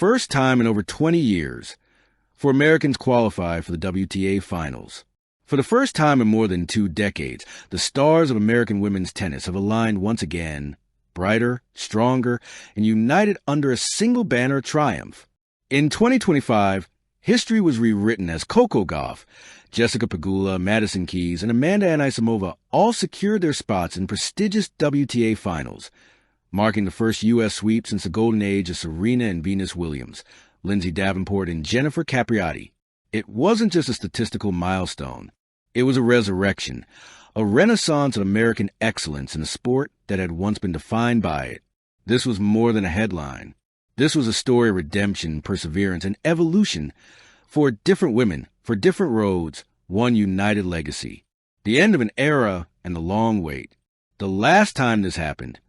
first time in over 20 years, four Americans qualified for the WTA Finals. For the first time in more than 2 decades, the stars of American women's tennis have aligned once again, brighter, stronger, and united under a single banner of triumph. In 2025, history was rewritten as Coco Gauff, Jessica Pegula, Madison Keys, and Amanda Anisimova all secured their spots in prestigious WTA Finals, marking the first U.S. sweep since the golden age of Serena and Venus Williams, Lindsay Davenport, and Jennifer Capriati. It wasn't just a statistical milestone. It was a resurrection, a renaissance of American excellence in a sport that had once been defined by it. This was more than a headline. This was a story of redemption, perseverance, and evolution. For different women, for different roads, one united legacy. The end of an era and the long wait. The last time this happened,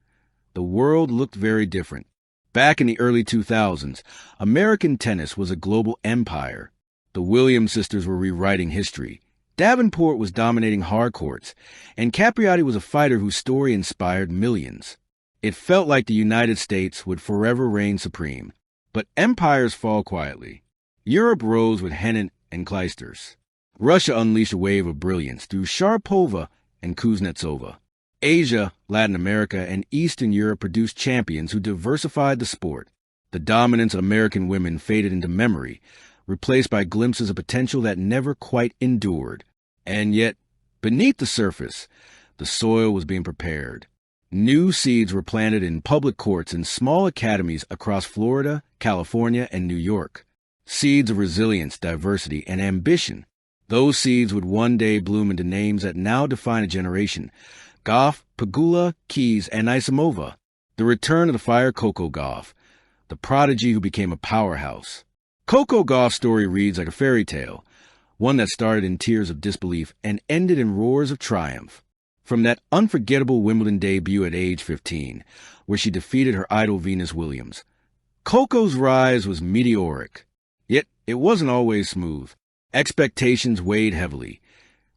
the world looked very different. Back in the early 2000s, American tennis was a global empire. The Williams sisters were rewriting history. Davenport was dominating hard courts, and Capriati was a fighter whose story inspired millions. It felt like the United States would forever reign supreme. But empires fall quietly. Europe rose with Henin and Clijsters. Russia unleashed a wave of brilliance through Sharapova and Kuznetsova. Asia, Latin America, and Eastern Europe produced champions who diversified the sport. The dominance of American women faded into memory, replaced by glimpses of potential that never quite endured. And yet, beneath the surface, the soil was being prepared. New seeds were planted in public courts and small academies across Florida, California, and New York. Seeds of resilience, diversity, and ambition. Those seeds would one day bloom into names that now define a generation. Gauff, Pegula, Keys, and Anisimova. The return of the fire Coco Gauff, the prodigy who became a powerhouse. Coco Gauff's story reads like a fairy tale, one that started in tears of disbelief and ended in roars of triumph. From that unforgettable Wimbledon debut at age 15, where she defeated her idol Venus Williams, Coco's rise was meteoric. Yet it wasn't always smooth. Expectations weighed heavily.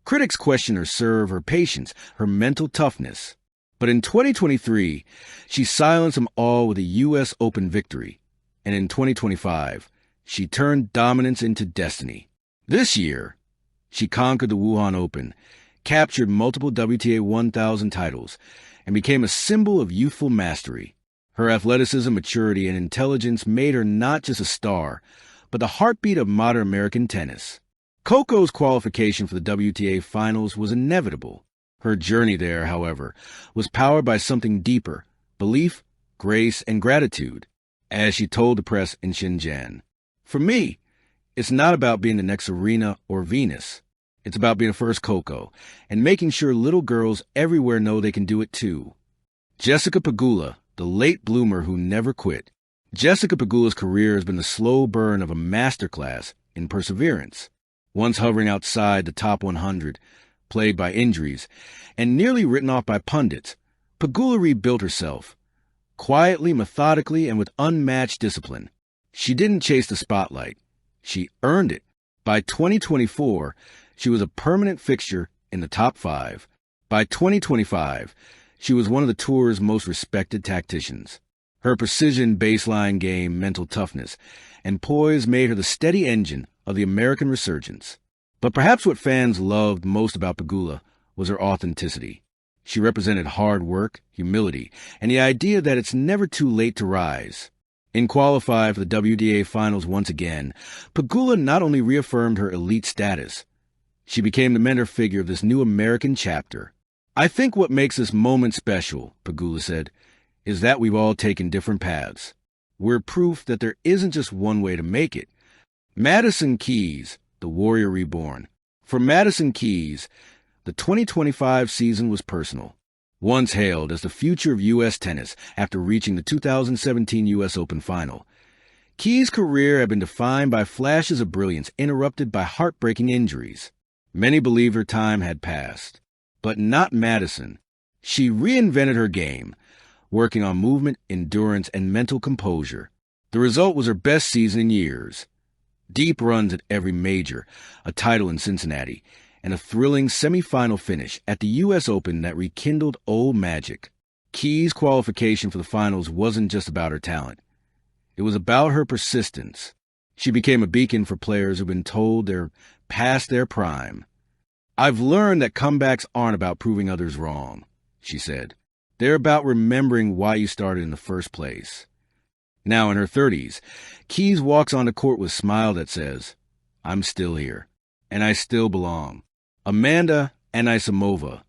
Critics questioned her serve, her patience, her mental toughness. But in 2023, she silenced them all with a U.S. Open victory. And in 2025, she turned dominance into destiny. This year, she conquered the Wuhan Open, captured multiple WTA 1000 titles, and became a symbol of youthful mastery. Her athleticism, maturity, and intelligence made her not just a star, but the heartbeat of modern American tennis. Coco's qualification for the WTA Finals was inevitable. Her journey there, however, was powered by something deeper: belief, grace, and gratitude, as she told the press in Shenzhen. For me, it's not about being the next Serena or Venus. It's about being the first Coco and making sure little girls everywhere know they can do it too. Jessica Pegula, the late bloomer who never quit. Jessica Pegula's career has been the slow burn of a masterclass in perseverance. Once hovering outside the top 100, plagued by injuries, and nearly written off by pundits, Pegula rebuilt herself. Quietly, methodically, and with unmatched discipline. She didn't chase the spotlight. She earned it. By 2024, she was a permanent fixture in the top 5. By 2025, she was one of the tour's most respected tacticians. Her precision baseline game, mental toughness, and poise made her the steady engine of the American resurgence. But perhaps what fans loved most about Pegula was her authenticity. She represented hard work, humility, and the idea that it's never too late to rise. In qualifying for the WTA Finals once again, Pegula not only reaffirmed her elite status, she became the mentor figure of this new American chapter. "I think what makes this moment special," Pegula said, "is that we've all taken different paths. We're proof that there isn't just one way to make it." Madison Keys, the warrior reborn. For Madison Keys, the 2025 season was personal. Once hailed as the future of U.S. tennis after reaching the 2017 U.S. Open final, Keys' career had been defined by flashes of brilliance interrupted by heartbreaking injuries. Many believed her time had passed. But not Madison. She reinvented her game, working on movement, endurance, and mental composure. The result was her best season in years. Deep runs at every major, a title in Cincinnati, and a thrilling semifinal finish at the U.S. Open that rekindled old magic. Keys' qualification for the finals wasn't just about her talent. It was about her persistence. She became a beacon for players who've been told they're past their prime. "I've learned that comebacks aren't about proving others wrong," she said. "They're about remembering why you started in the first place." Now in her 30s, Keys walks on the court with a smile that says, "I'm still here, and I still belong." Amanda Anisimova,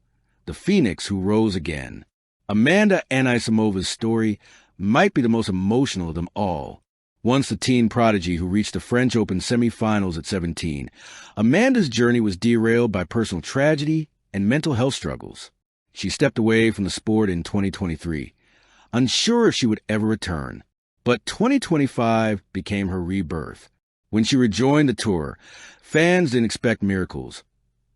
the phoenix who rose again. Amanda Anisimova's story might be the most emotional of them all. Once the teen prodigy who reached the French Open semifinals at 17, Amanda's journey was derailed by personal tragedy and mental health struggles. She stepped away from the sport in 2023, unsure if she would ever return. But 2025 became her rebirth. When she rejoined the tour, fans didn't expect miracles.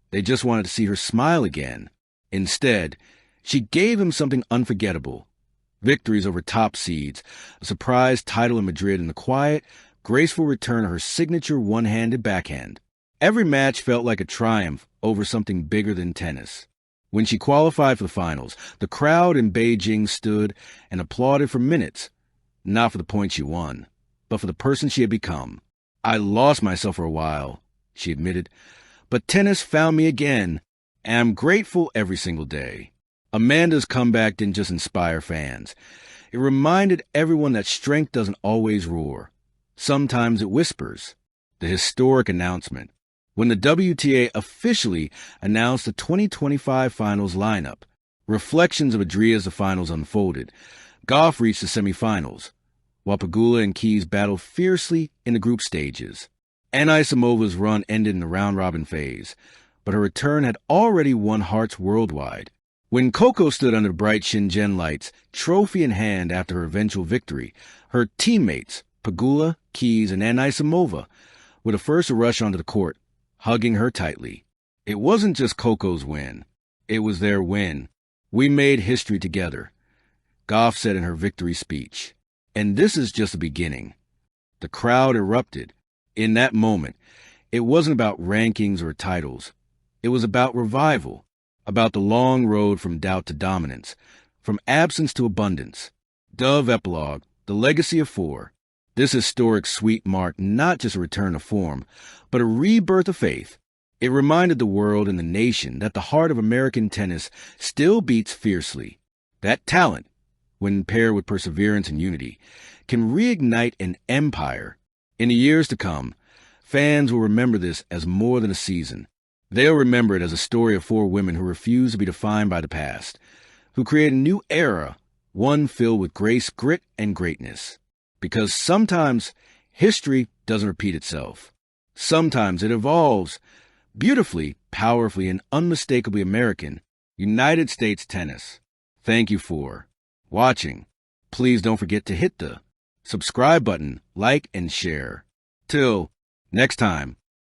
They just wanted to see her smile again. Instead, she gave them something unforgettable. Victories over top seeds, a surprise title in Madrid, and the quiet, graceful return of her signature one-handed backhand. Every match felt like a triumph over something bigger than tennis. When she qualified for the finals, the crowd in Beijing stood and applauded for minutes, not for the point she won, but for the person she had become. "I lost myself for a while," she admitted, "but tennis found me again, and I'm grateful every single day." Amanda's comeback didn't just inspire fans. It reminded everyone that strength doesn't always roar. Sometimes it whispers. The historic announcement. When the WTA officially announced the 2025 finals lineup, reflections of a dream as the finals unfolded. Goff reached the semifinals, while Pegula and Keys battled fiercely in the group stages. Anisimova's run ended in the round-robin phase, but her return had already won hearts worldwide. When Coco stood under the bright Shenzhen lights, trophy in hand after her eventual victory, her teammates, Pegula, Keys, and Anisimova, were the first to rush onto the court, hugging her tightly. It wasn't just Coco's win. It was their win. "We made history together," Goff said in her victory speech. And this is just the beginning. The crowd erupted. In that moment, it wasn't about rankings or titles. It was about revival, about the long road from doubt to dominance, from absence to abundance. Dove Epilogue, the legacy of four. This historic sweep marked not just a return to form, but a rebirth of faith. It reminded the world and the nation that the heart of American tennis still beats fiercely. That talent, when paired with perseverance and unity, can reignite an empire. In the years to come, fans will remember this as more than a season. They'll remember it as a story of four women who refused to be defined by the past, who created a new era, one filled with grace, grit, and greatness. Because sometimes history doesn't repeat itself. Sometimes it evolves beautifully, powerfully, and unmistakably American. United States tennis. Thank you for watching. Please don't forget to hit the subscribe button, like, and share. Till next time.